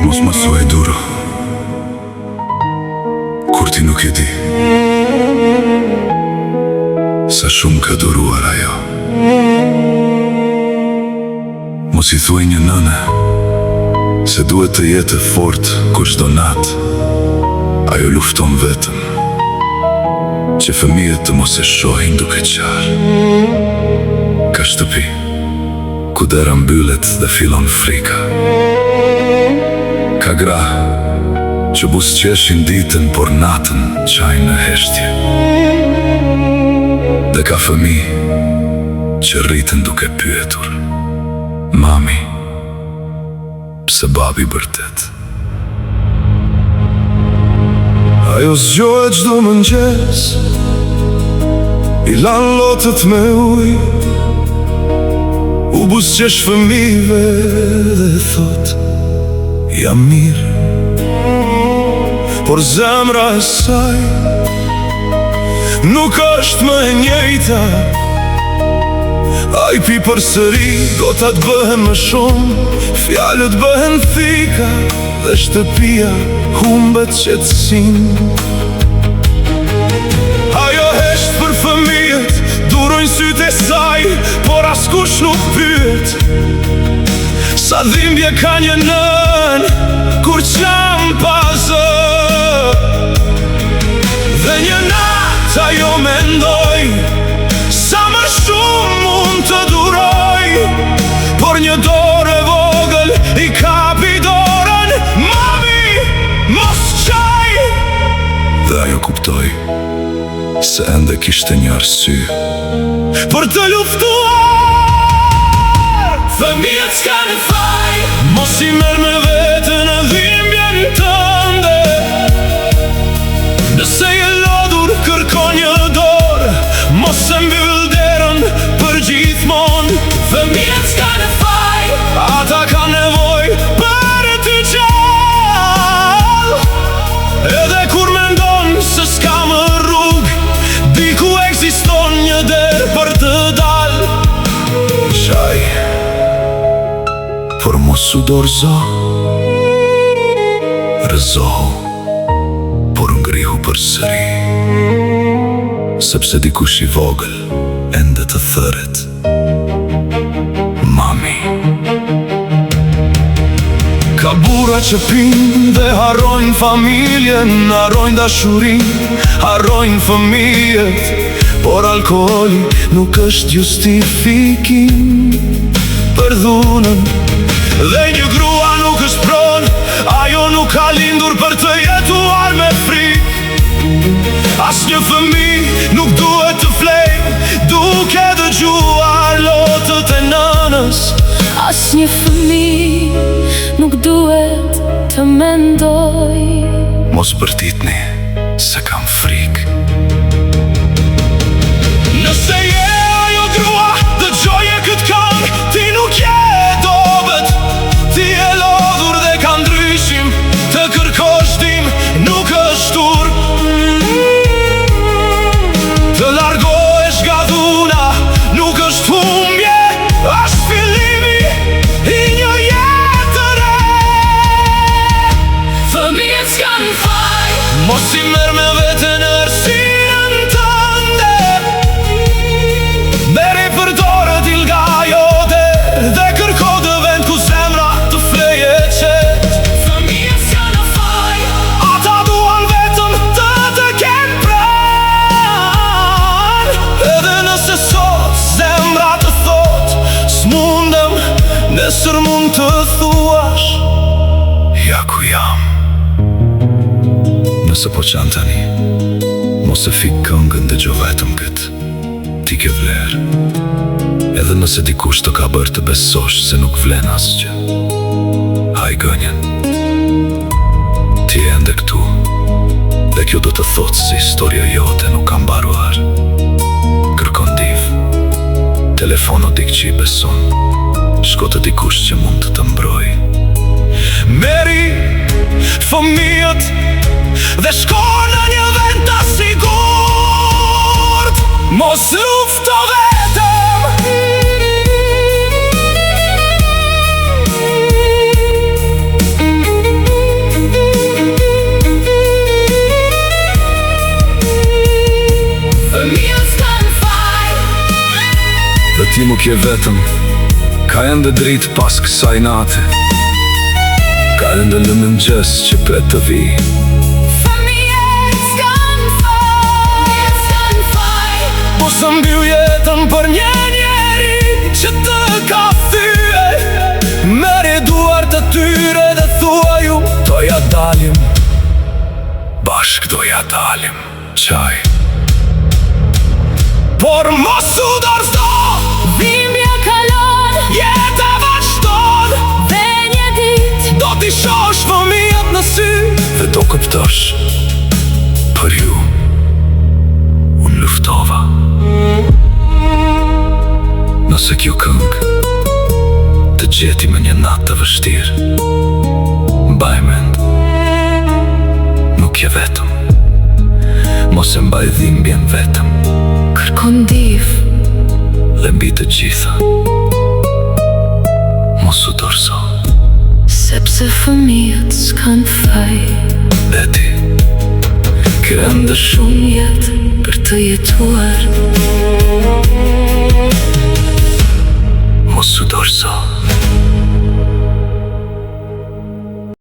Mos më thuaj duro kur ti nuk e di sa shumë ka duruar ajo. Mos i thuaj një nëne se duhet të jetë fort kur çdo natë ajo lufton vetëm që fëmijët të mos e shohin duke qarë. Ka shtëpi ku dera mbyllet dhe fillon frika. Ka gra që buzëqeshin ditën por natën qajnë në heshtje. Dhe ka fëmijë që rriten duke pyetur: mami, pse babi bërtet? Ajo zgjohet çdo mëngjes, i lan lotët me ujë, u buzëqesh fëmijëve dhe thot: jam mirë. Por zemra e saj nuk është më e njëjta. Ai pi përsëri, gotat bëhen më shumë, fjalët bëhen thika dhe shtëpia humbet qetësinë. Ajo hesht për fëmijët, durojnë sytë e saj, por askush nuk pyet sa dhimbje ka një nën kur qam pa zë. Dhe një natë ajo mendoj sa më shumë mund të duroj, por një dorë e vogël i kapi dorën: mami, mos qaj! Dhe ajo kuptoi se ende kishte një arsye për të luftuar. Fëmijët s'kanë faj, mos i merr me veten e dhimbjen tënde. Nëse je lodhur, kërko një dorë, mos e mbyll derën për gjithmonë. Fëmijët s'kanë faj, ata kanë nevojë për të gjallë. Edhe kur mendon se s'ka më rrugë, diku ekziston një derë për të dalë. Qaj, por mos u dorëzo, rëzohu, por ngrihu përsëri, sepse dikush i vogël ende të thëret: mami. Ka burra që pinë dhe harrojnë familjen, harrojnë dashurin, harrojnë fëmijët, por alkoholi nuk është justifikim për dhunën. Dhe një grua nuk është pronë, ajo nuk ka lindur për të jetuar me frikë. As një fëmijë nuk duhet të flejë duke dëgjuar lotët e nënës. As një fëmijë nuk duhet të mendoj: mos bërtitni se kam frikë. Nëse je ajo grua, dëgjoje këtë këngë, ti nuk je dobet. Ti je lodhur dhe ka ndryshim, të kërkosh dim nuk është turp. Të largohesh nga dhuna nuk është humbje, është fillimi i një jetë të re. Fëmijët s'kanë faj, mos i merr me veten errësirën tënde. Merri për dorë, dil nga ajo derë dhe kërko të vend ku zemra të fleje qetë. Fëmijët s'kanë faj, ata duan vetëm të kenë pranë. Edhe nëse sot zemra të thot s'mundem, nesër mund të thuash: Ja ku jam. Nëse po qanë tani, mos e fik këngën, dëgjo vetëm këtë: ti ke vlerë. Edhe nëse dikush të ka bërë të besosh se nuk vlen asgjë, haj gënjen, ti e ende këtu. Dhe kjo do të thotë se historia jote nuk ka mbaruar. Kërkon ndihmë, telefono dik që i beson, shko të dikush që mund të mbroj. Merri fëmijët dhe shko në një vend të sigurt. Mos lufto vetëm, nuk je vetëm. Ka ende dritë pas kësaj nate. Ka ende lë mëngjes që pret të vi. Fëmijët s'kan faj, po së mbyll jetën për një njeri që të ka thye. Merri duart të tyre dhe thua ju, do ja dalim, Bashk do ja dalim qaj. por mos u dorëzo, Dhimbja kalon jeta vazhdon. dhe një dit Do t'i shosh fëmijët në sy, Dhe do këptosh për ju unë luftova. Nëse kjo këng të gjeti me një natë të vështirë, mbaj mend, nuk je vetëm. Mos e mbaj dhimbjen vetëm. kërkon ndihmë, Dhe mbi të gjitha mos u dorëzo. sepse fëmijët s'kan faj. Dhe ti ke ende Shumë jetë për të jetuar. mos u dorëzo.